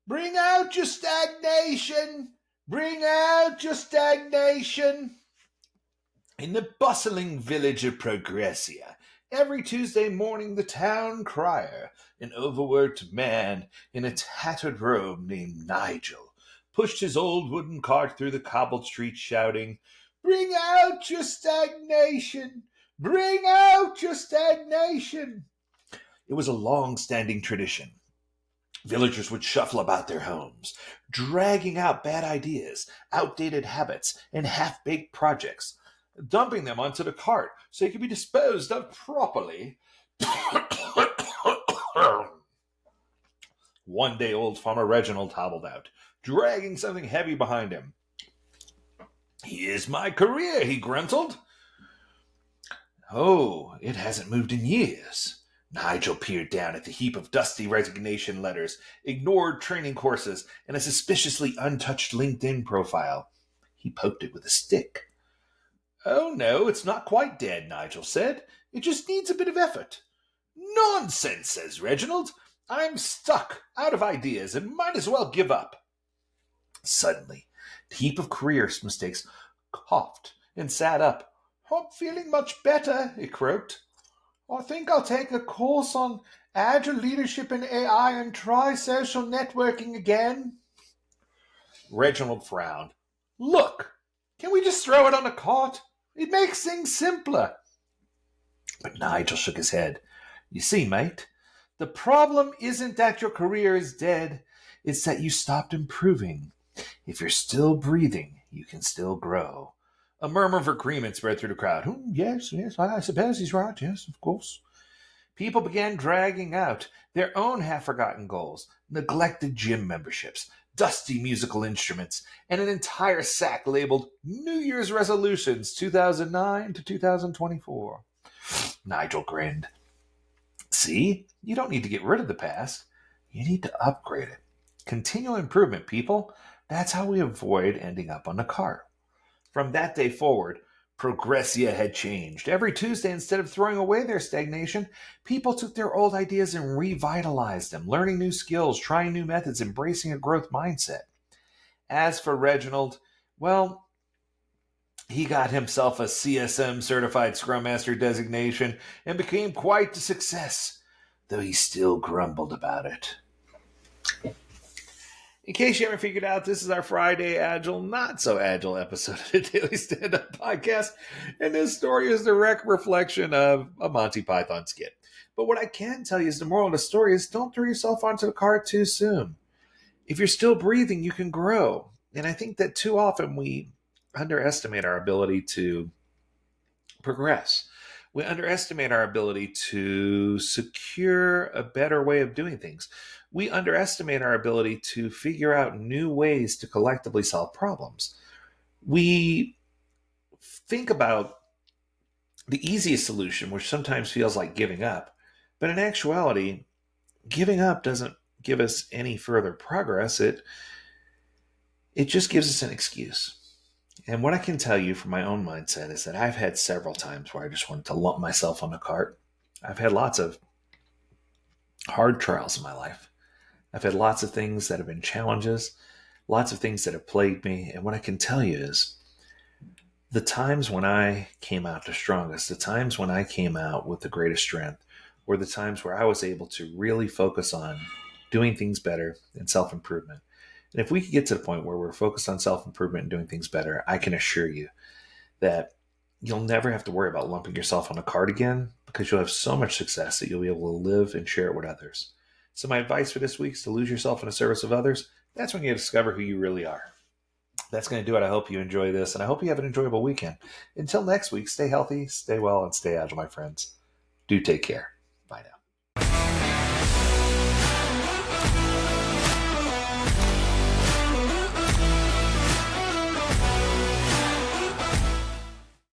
Bring out your stagnation! Bring out your stagnation! In the bustling village of Progressia, every Tuesday morning the town crier, an overworked man in a tattered robe named Nigel, pushed his old wooden cart through the cobbled streets shouting, "Bring out your stagnation! Bring out your stagnation!" It was a long-standing tradition. Villagers would shuffle about their homes, dragging out bad ideas, outdated habits, and half-baked projects, dumping them onto the cart so they could be disposed of properly. One day, old farmer Reginald hobbled out, dragging something heavy behind him. "Here's my crier," he grunted. "Oh, it hasn't moved in years." Nigel peered down at the heap of dusty resignation letters, ignored training courses, and a suspiciously untouched LinkedIn profile. He poked it with a stick. "Oh no, it's not quite dead," Nigel said. "It just needs a bit of effort." "Nonsense," says Reginald. "I'm stuck, out of ideas, and might as well give up." Suddenly, the heap of career mistakes coughed and sat up. "I'm feeling much better," it croaked. "I think I'll take a course on Agile leadership in AI and try social networking again." Reginald frowned. "Look, can we just throw it on a cart? It makes things simpler." But Nigel shook his head. "You see, mate, the problem isn't that your career is dead. It's that you stopped improving. If you're still breathing, you can still grow." A murmur of agreement spread through the crowd. Yes, I suppose he's right. Yes, of course. People began dragging out their own half-forgotten goals, neglected gym memberships, dusty musical instruments, and an entire sack labeled New Year's Resolutions 2009 to 2024. Nigel grinned. "See, you don't need to get rid of the past. You need to upgrade it. Continual improvement, people. That's how we avoid ending up on the cart." From that day forward, Progressia had changed. Every Tuesday, instead of throwing away their stagnation, people took their old ideas and revitalized them, learning new skills, trying new methods, embracing a growth mindset. As for Reginald, well, he got himself a CSM certified Scrum Master designation and became quite the success, though he still grumbled about it. In case you haven't figured out, this is our Friday Agile, Not So Agile episode of the Daily Stand-Up Podcast, and this story is a direct reflection of a Monty Python skit. But what I can tell you is the moral of the story is don't throw yourself onto the cart too soon. If you're still breathing, you can grow. And I think that too often we underestimate our ability to progress. We underestimate our ability to secure a better way of doing things. We underestimate our ability to figure out new ways to collectively solve problems. We think about the easiest solution, which sometimes feels like giving up. But in actuality, giving up doesn't give us any further progress. It just gives us an excuse. And what I can tell you from my own mindset is that I've had several times where I just wanted to lump myself on the cart. I've had lots of hard trials in my life. I've had lots of things that have been challenges, lots of things that have plagued me. And what I can tell you is the times when I came out the strongest, the times when I came out with the greatest strength, were the times where I was able to really focus on doing things better and self-improvement. And if we could get to the point where we're focused on self-improvement and doing things better, I can assure you that you'll never have to worry about lumping yourself on a cart again, because you'll have so much success that you'll be able to live and share it with others. So my advice for this week is to lose yourself in the service of others. That's when you discover who you really are. That's going to do it. I hope you enjoy this, and I hope you have an enjoyable weekend. Until next week, stay healthy, stay well, and stay agile, my friends. Do take care. Bye now.